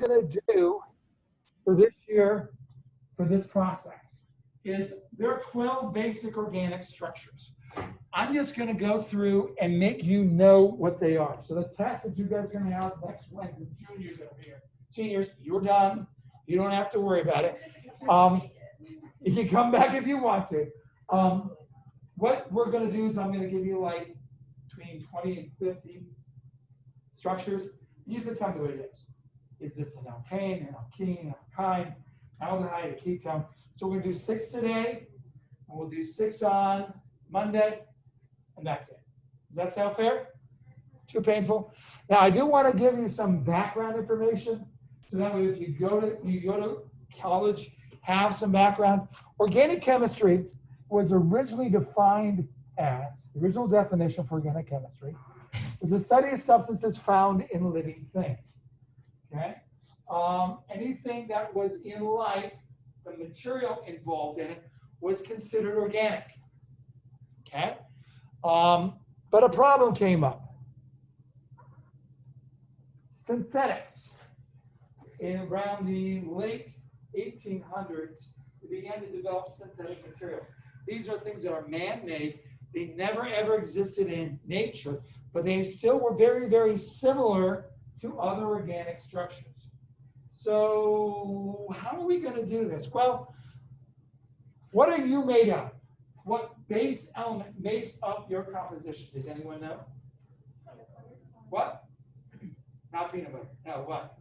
going to do for this year, for this process, is there are 12 basic organic structures. I'm just going to go through and make you know what they are. So the test that you guys are going to have next Wednesday, juniors over here, seniors, you're done. You don't have to worry about it. You can come back if you want to. What we're going to do is I'm going to give you like between 20 and 50 structures. Use the tell me what it is. Is this an alkane, an alkene, an alkyne, aldehyde, a ketone? So we're going to do 6 today, and we'll do 6 on Monday, and that's it. Does that sound fair? Too painful? Now, I do want to give you some background information, so that way if you go to college, have some background. Organic chemistry was originally defined as, the original definition for organic chemistry, is the study of substances found in living things. Okay? Anything that was in life, the material involved in it, was considered organic. Okay? But a problem came up. Synthetics. In around the late 1800s, we began to develop synthetic materials. These are things that are man-made. They never ever existed in nature, but they still were very, very similar to other organic structures. So how are we going to do this? Well, what are you made of? What base element makes up your composition? Does anyone know? What? Not peanut butter. No, what?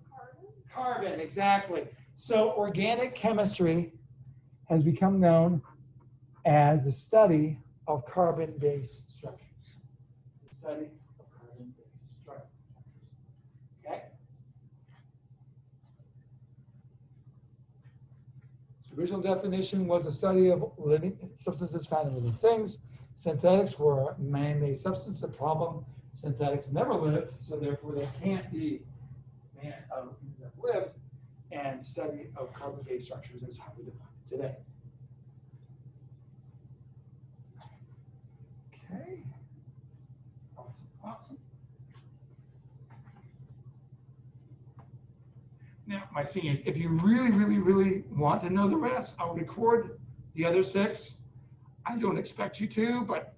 Carbon, exactly. So organic chemistry has become known as the study of carbon-based structures. The study of carbon-based structures. Okay? So the original definition was a study of living substances found in living things. Synthetics were man-made substances. The problem, synthetics never lived, so therefore they can't be things that lived. And study of carbon-based structures is how we define it today. Okay. Awesome, awesome. Now, my seniors, if you really, really, really want to know the rest, I'll record the other 6. I don't expect you to, but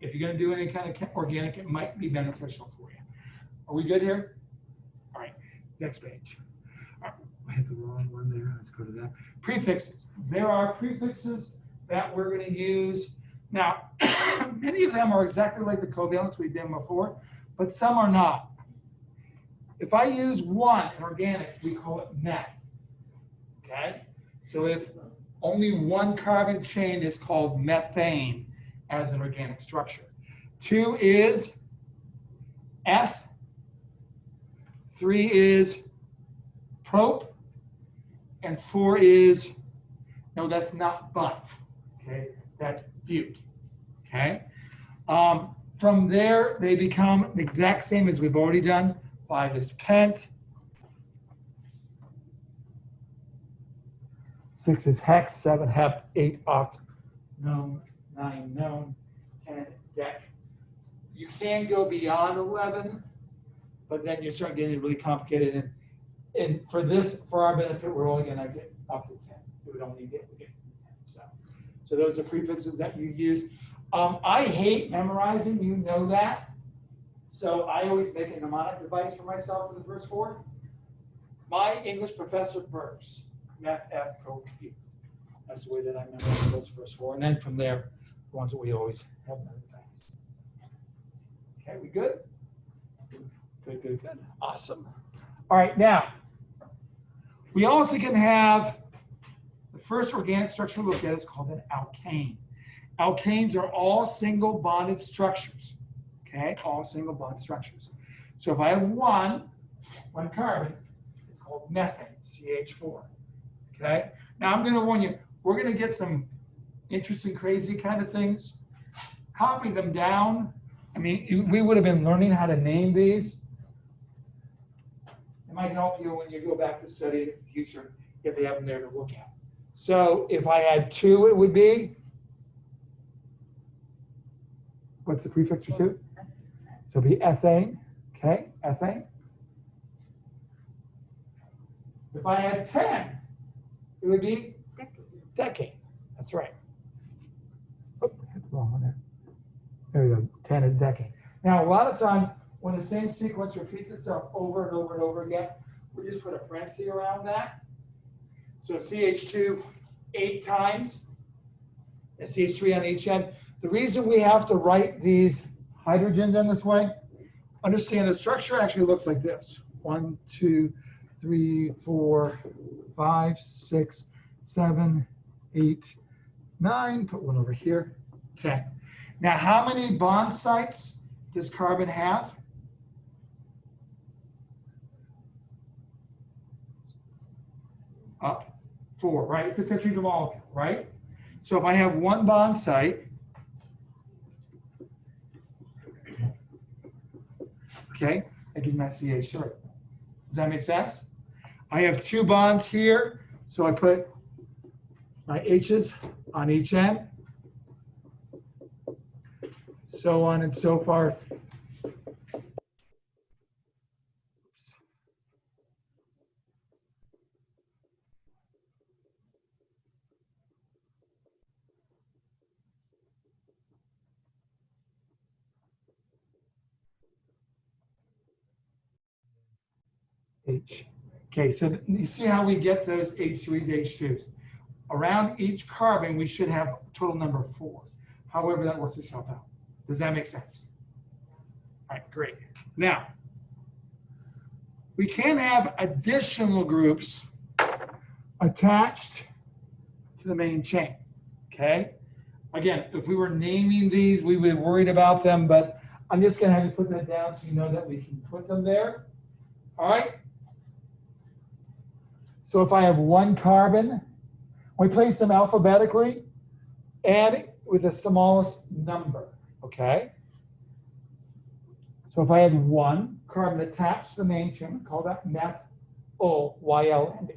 if you're going to do any kind of organic, it might be beneficial for you. Are we good here? All right, next page. I hit the wrong one there. Let's go to that. Prefixes. There are prefixes that we're going to use. Now, many of them are exactly like the covalents we've done before, but some are not. If I use one in organic, we call it meth. Okay? So if only one carbon chain is called methane as an organic structure. 2 is F. 3 is prop. And 4 is, no, that's not but, okay? That's but, okay? From there, they become the exact same as we've already done. 5 is pent. 6 is hex, 7 hept, 8 oct, known, 9 known, 10 dec. You can go beyond 11, but then you start getting really complicated. And for our benefit, we're only going to get up to 10. We would only get 10. So those are prefixes that you use. I hate memorizing, you know that. So I always make a mnemonic device for myself for the first 4. My English professor burps. Meth, F, pro, P. That's the way that I memorize those first 4. And then from there, the ones that we always have memorized. Okay, we good? Good, good, good. Awesome. All right, now, we also can have the first organic structure we look at is called an alkane. Alkanes are all single bonded structures, okay? All single bond structures. So if I have one carbon, it's called methane, CH4, okay? Now I'm gonna warn you, we're gonna get some interesting, crazy kind of things. Copy them down. I mean, we would have been learning how to name these. It might help you when you go back to study in the future if they have them there to look at. So if I had 2, it would be, what's the prefix for 2? So it'd be ethane, okay, ethane. If I had 10, it would be decade. That's right. Oh, hit the wrong one there. There we go. 10 is decade. Now, a lot of times when the same sequence repeats itself over and over and over again, we just put a parenthesis around that. So CH2 8 times, and CH3 on each end. The reason we have to write these hydrogens in this way, understand the structure actually looks like this. 1, 2, 3, 4, 5, 6, 7, 8, 9. Put one over here, 10. Now, how many bond sites does carbon have? Up 4, right? It's a tetrahedral molecule, right? So if I have one bond site, okay, I give my CH3. Does that make sense? I have 2 bonds here, so I put my H's on each end, so on and so forth. H. Okay, so you see how we get those H3s, H2s. Around each carbon, we should have a total number of 4. However, that works itself out. Does that make sense? All right, great. Now, we can have additional groups attached to the main chain, okay? Again, if we were naming these, we would be worried about them, but I'm just gonna have you put that down so you know that we can put them there. All right? So if I have 1 carbon, we place them alphabetically and with the smallest number, okay? So if I had 1 carbon attached to the main chain, we call that methyl, YL.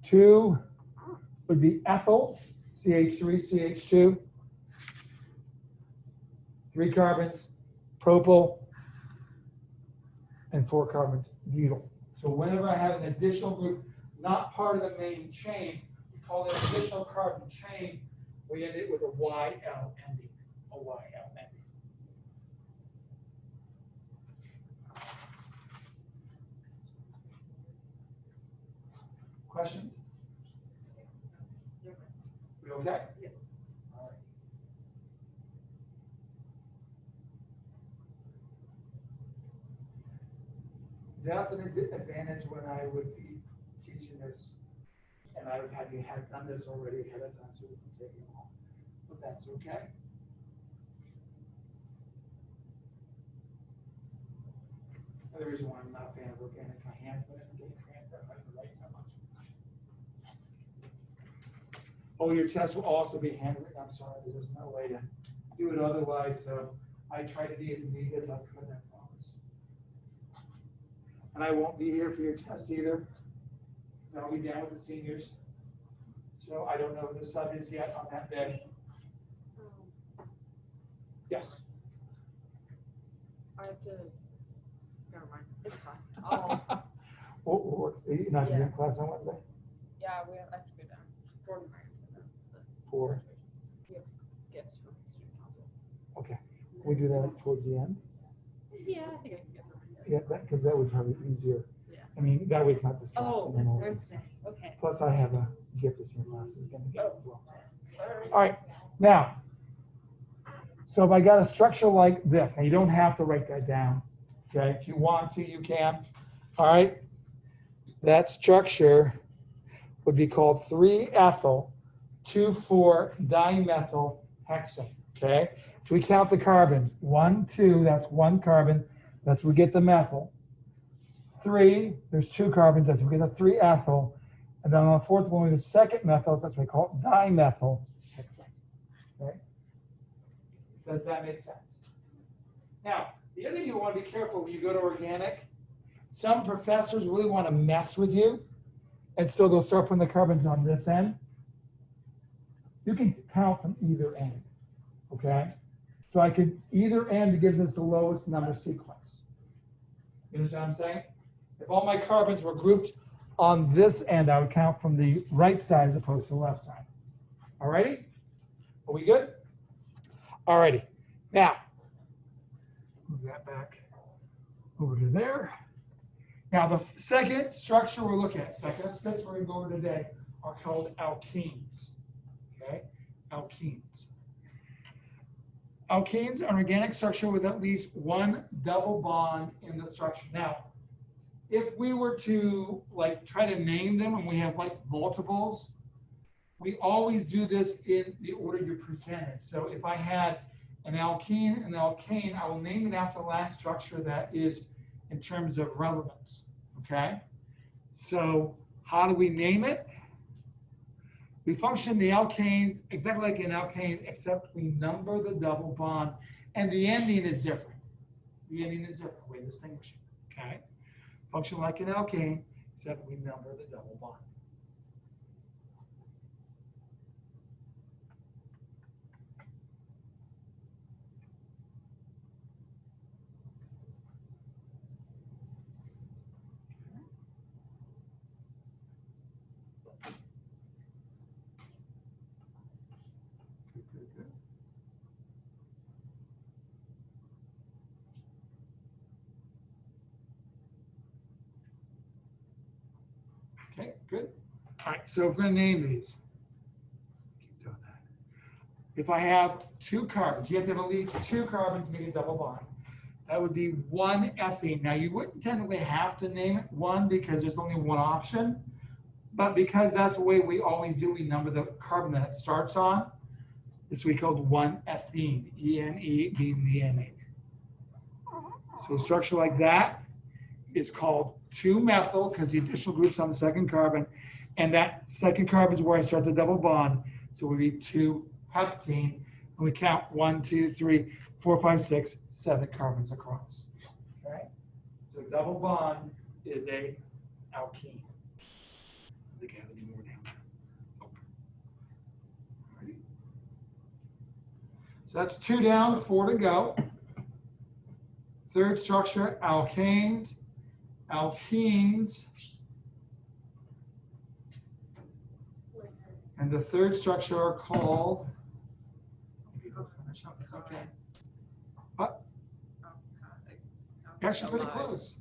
2 would be ethyl, CH3, CH2. 3 carbons, propyl, and 4 carbons, butyl. So whenever I have an additional group, not part of the main chain, we call it an additional carbon chain, we end it with a YL ending, a YL ending. Questions? We okay? Yeah. All right. That's an advantage when I would be teaching this, and I would have you had done this already ahead of time, so it wouldn't take as long. But that's okay. Another reason why I'm not a fan of organic, my hands went in getting cramped up having to write so much. Oh, your test will also be handwritten. I'm sorry, there's no way to do it otherwise. So I try to be as neat as I could, I promise. And I won't be here for your test either, because I'll be down with the seniors. So I don't know who the sub is yet on that day. Yes. I have to. Never mind. It's fine. You're not doing class on Wednesday? Yeah, we have to go down. Jordan might have to go down. For? We have gifts from student council. Okay. Can we do that towards the end? Yeah, I think I can get them. Yeah, because that would probably be easier. Yeah. I mean, that way it's not distracting. Oh, Wednesday. Okay. Plus, I have a gift this year class is going to get as well. All right. Now, so if I got a structure like this, now you don't have to write that down. Okay. If you want to, you can. All right. That structure would be called 3-ethyl 2,4-dimethyl hexane. Okay. So we count the carbons. 1, 2, that's 1 carbon. That's where we get the methyl. 3, there's 2 carbons. That's where we get the 3-ethyl. And then on the 4th one, we have the 2nd methyl. That's what we call it dimethyl hexane. Okay. Does that make sense? Now, the other thing you want to be careful when you go to organic, some professors really want to mess with you, and so they'll start putting the carbons on this end. You can count from either end, okay? So I could, either end gives us the lowest number sequence. You understand what I'm saying? If all my carbons were grouped on this end, I would count from the right side as opposed to the left side. All righty? Are we good? All righty. Now, move that back over to there. Now, the second structure we're looking at, second of six we're going to go over today, are called alkenes. Okay? Alkenes. Alkenes are an organic structure with at least one double bond in the structure. Now, if we were to like try to name them and we have like multiples, we always do this in the order you presented. So if I had an alkene and an alkane, I will name it after the last structure that is in terms of relevance. Okay? So how do we name it? We function the alkanes exactly like an alkane, except we number the double bond, and the ending is different. The ending is different. We distinguish it. Okay? Function like an alkane, except we number the double bond. Okay, good. All right, so we're going to name these. Keep doing that. If I have two carbons, you have to have at least two carbons to make a double bond. That would be one ethene. Now, you wouldn't technically have to name it one because there's only one option, but because that's the way we always do, we number the carbon that it starts on. This we called one ethene, E-N-E being the ending. So a structure like that is called 2-methyl because the additional group's on the second carbon, and that second carbon is where I start the double bond. So it would be 2-heptene, and we count 1, 2, 3, 4, 5, 6, 7 carbons across. Okay, so double bond is a alkene. I think I have any more down there. Nope. Alrighty. So that's 2 down, 4 to go. Third structure, alkanes. Alkenes, and the third structure are called, it's okay. But actually pretty close.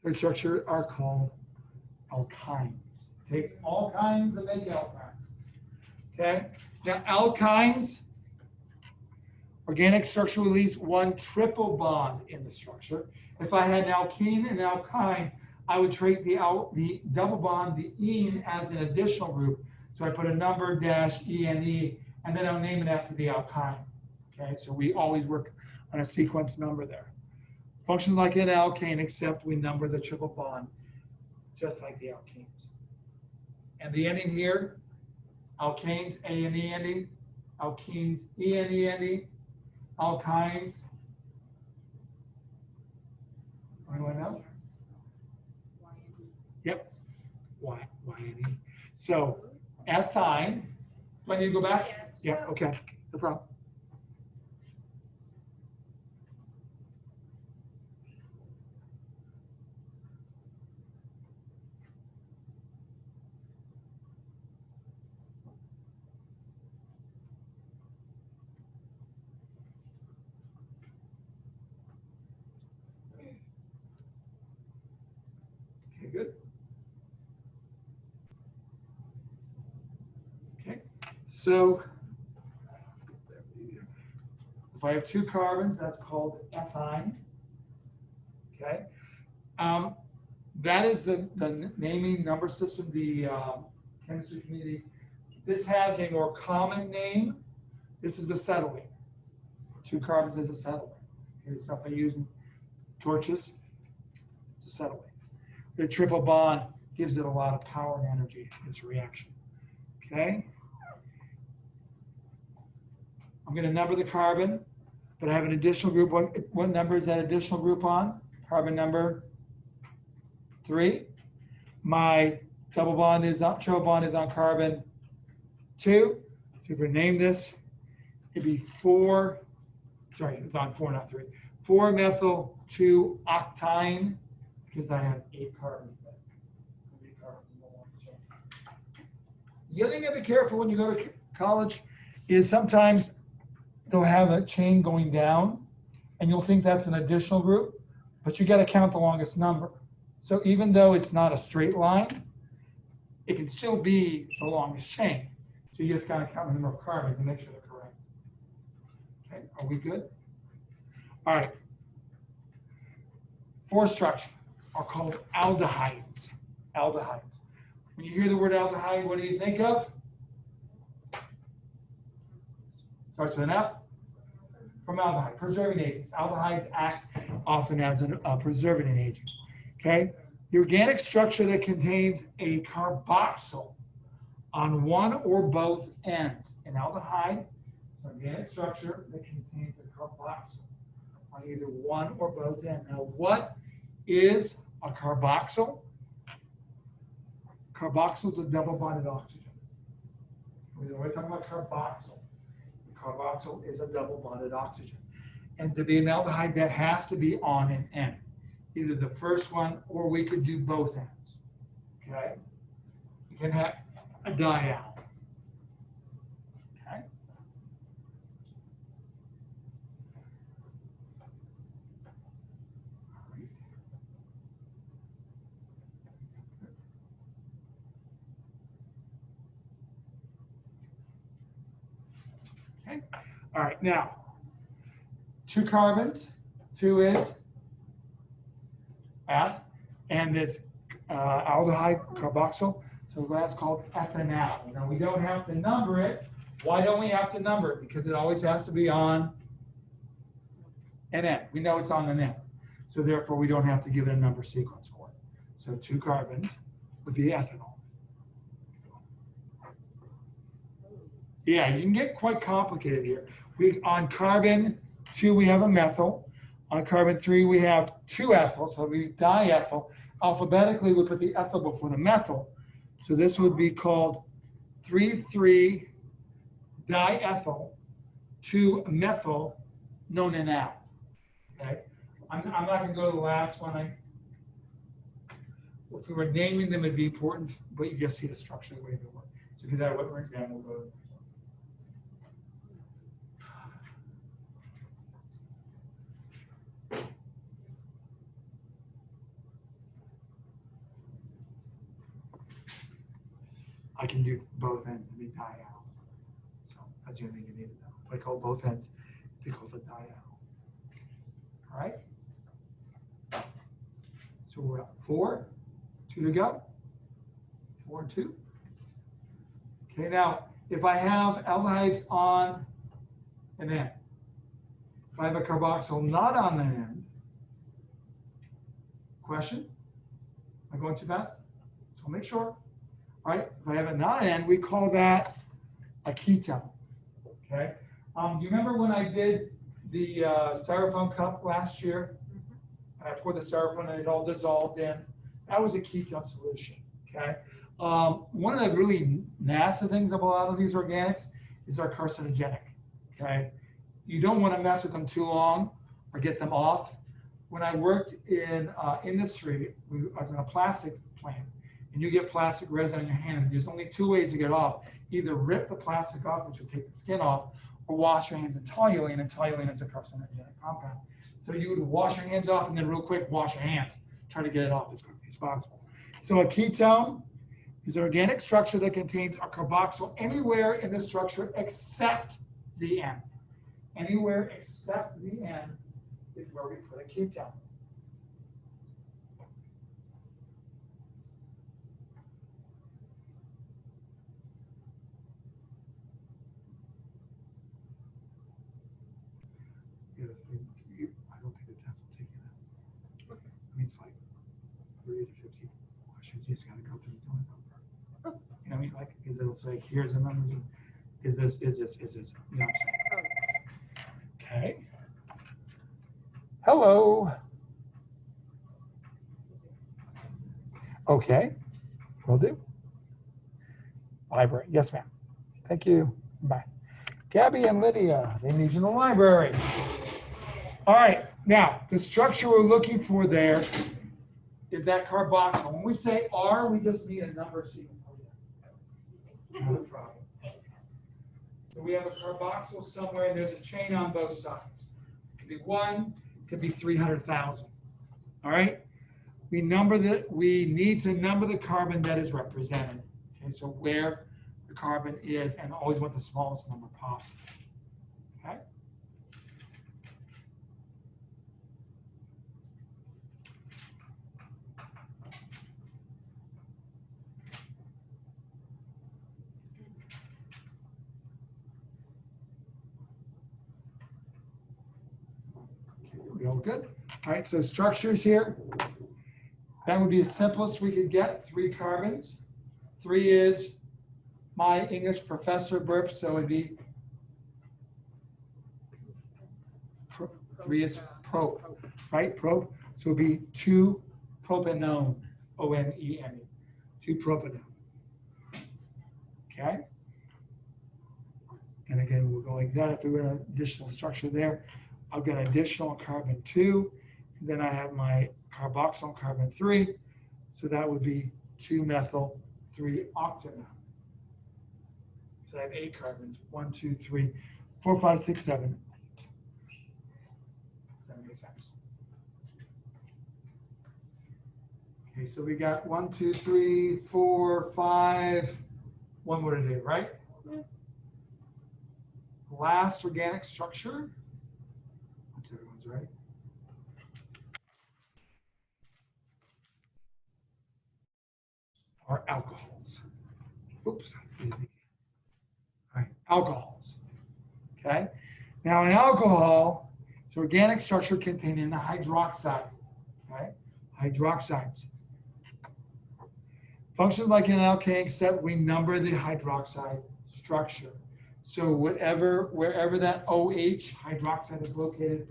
Third structure are called alkynes. Takes all kinds of make alkynes. Okay, now alkynes, organic structure with at least one triple bond in the structure. If I had an alkene and an alkyne, I would treat the double bond, the ene, as an additional group. So I put a number dash ENE, and then I'll name it after the alkyne. Okay, so we always work on a sequence number there. Functions like an alkane, except we number the triple bond, just like the alkenes. And the ending here, alkanes, A-N-E ending, alkenes, E-N-E ending, alkynes. Anyone know? Yes. Y-N-E. Yep, Y-N-E. So ethyne, when you go back? Yes. Yeah, okay, no problem. Okay, good. Okay, so if I have two carbons, that's called ethyne. Okay, that is the naming number system, the chemistry community. This has a more common name. This is acetylene. Two carbons is acetylene. Here's stuff I use in torches. It's acetylene. The triple bond gives it a lot of power and energy in this reaction. Okay? I'm going to number the carbon, but I have an additional group. What number is that additional group on? Carbon number 3. My triple bond is on carbon 2. So if we name this it'd be 4, sorry, it's on 4, not 3. 4-methyl 2-octine, because I have 8 carbons there. 8 carbons in the long chain. The other thing to be careful when you go to college is sometimes they'll have a chain going down, and you'll think that's an additional group, but you got to count the longest number. So even though it's not a straight line, it can still be the longest chain. So you just got to count the number of carbons and make sure they're correct. Okay, are we good? All right. 4th structure are called aldehydes. Aldehydes. When you hear the word aldehyde, what do you think of? Starts with an F. Formaldehyde, preserving agents. Aldehydes act often as a preservative agent. Okay? The organic structure that contains a carboxyl on one or both ends. An aldehyde is an organic structure that contains a carboxyl on either one or both ends. Now, what is a carboxyl? Carboxyl is a double-bonded oxygen. We're talking about carboxyl. Carboxyl is a double-bonded oxygen. And to be an aldehyde, that has to be on an end. Either the first one, or we could do both ends. Okay? You can have a dial. Okay? Okay? All right, now, 2 carbons, 2 is F, and it's aldehyde carboxyl, so that's called ethanol. Now, we don't have to number it. Why don't we have to number it? Because it always has to be on an end. We know it's on an end. So therefore, we don't have to give it a number sequence for it. So 2 carbons would be ethanol. Yeah, you can get quite complicated here. On carbon 2, we have a methyl. On carbon 3, we have 2 ethyl, so we diethyl. Alphabetically, we put the ethyl before the methyl. So this would be called 3,3-diethyl 2-methyl nonenal. Okay, I'm not going to go to the last one. If we were naming them, it'd be important, but you just see the structure the way they work. So because that what example we'll go to. I can do both ends to be dial. So that's the only thing you need to know. If I call both ends, they call it dial. All right? So we're at 4, 2 to go. 4 and 2. Okay, now if I have aldehydes on an end, if I have a carboxyl not on an end, question? Am I going too fast? So make sure. All right, if I have it not an end, we call that a ketone. Okay. Do you remember when I did the styrofoam cup last year? And I poured the styrofoam and it all dissolved in. That was a ketone solution. Okay. One of the really nasty things about a lot of these organics is they're carcinogenic. Okay. You don't want to mess with them too long or get them off. When I worked in industry, I was in a plastics plant. And you get plastic resin on your hand. There's only 2 ways to get off. Either rip the plastic off, which will take the skin off, or wash your hands in toluene, and toluene is a carcinogenic compound. So you would wash your hands off and then real quick wash your hands. Try to get it off as quickly as possible. So a ketone is an organic structure that contains a carboxyl anywhere in the structure except the end. Anywhere except the end is where we put a ketone. I don't think the test will take you that. I mean, it's like 30 to 50 questions. You just got to go through the number. You know what I mean? Like, because it'll say, here's the numbers. Is this? You know what I'm saying? Okay. Hello. Okay. Will do. Library. Yes, ma'am. Thank you. Bye. Gabby and Lydia, they need you in the library. All right, now the structure we're looking for there is that carboxyl. When we say R, we just need a number sequence. No problem. So we have a carboxyl somewhere, and there's a chain on both sides. It could be 1, it could be 300,000. All right? We need to number the carbon that is represented. Okay, so where the carbon is, and always want the smallest number possible. Okay? We all good? All right, so structures here. That would be the simplest we could get, 3 carbons. 3 is my English professor burp, so it'd be 3 is pro, right? Pro. So it'd be 2-propanone, O-N-E-N-E, 2-propanone. Okay? And again, we'll go like that. If we were an additional structure there, I'll get additional carbon 2. And then I have my carboxyl carbon 3. So that would be 2-methyl-3-octanol. So I have 8 carbons. 1, 2, 3, 4, 5, 6, 7, 8. Does that make sense? Okay, so we got 1, 2, 3, 4, 5. One more to do, right? Last organic structure. That's everyone's right. Are alcohols. Oops. All right, alcohols. Okay. Now, an alcohol is organic structure containing a hydroxide. Okay. Hydroxides. Functions like an alkane, except we number the hydroxide structure. So wherever that OH hydroxide is located,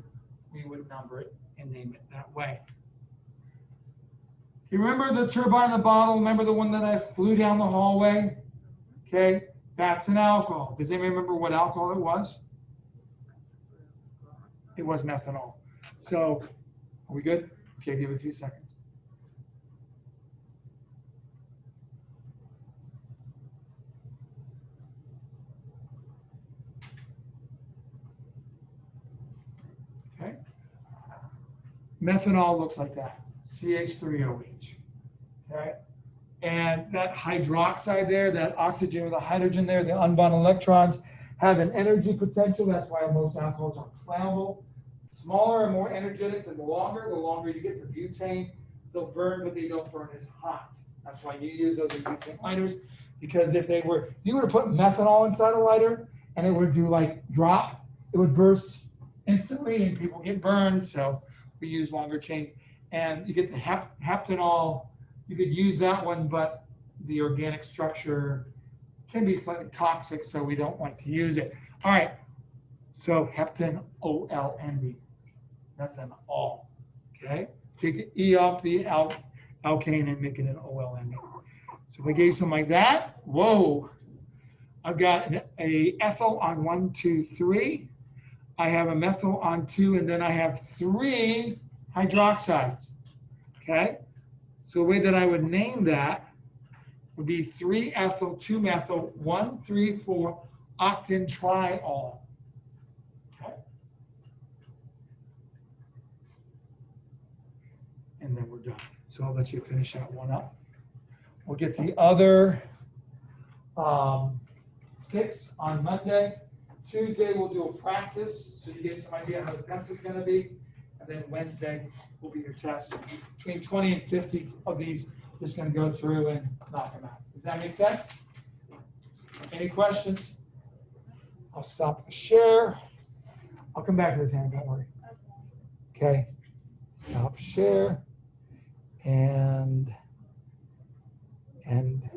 we would number it and name it that way. You remember the turbine in the bottle? Remember the one that I flew down the hallway? Okay, that's an alcohol. Does anyone remember what alcohol it was? It was methanol. So, are we good? Okay, give it a few seconds. Okay. Methanol looks like that. CH3OH. Okay. And that hydroxide there, that oxygen with a hydrogen there, the unbound electrons have an energy potential. That's why most alcohols are flammable. Smaller and more energetic, the longer you get the butane, they'll burn, but they don't burn as hot. That's why you use those in butane lighters, because if you were to put methanol inside a lighter and it would do like drop, it would burst instantly and people get burned. So we use longer chains. And you get the heptanol. You could use that one, but the organic structure can be slightly toxic, so we don't want to use it. All right, so heptan, O-L-N-D, methanol, okay? Take the E off the alkane and make it an O-L-N-D. So if I gave something like that, whoa, I've got a ethyl on 1, 2, 3. I have a methyl on 2, and then I have 3 hydroxides, okay? So the way that I would name that would be 3-ethyl, 2-methyl, 1, 3, 4 octan triol. Okay. And then we're done. So I'll let you finish that one up. We'll get the other 6 on Monday. Tuesday we'll do a practice so you get some idea how the test is going to be. And then Wednesday will be your test. Between 20 and 50 of these, just going to go through and knock them out. Does that make sense? Any questions? I'll stop the share. I'll come back to this hand, don't worry. Okay. Stop share and end.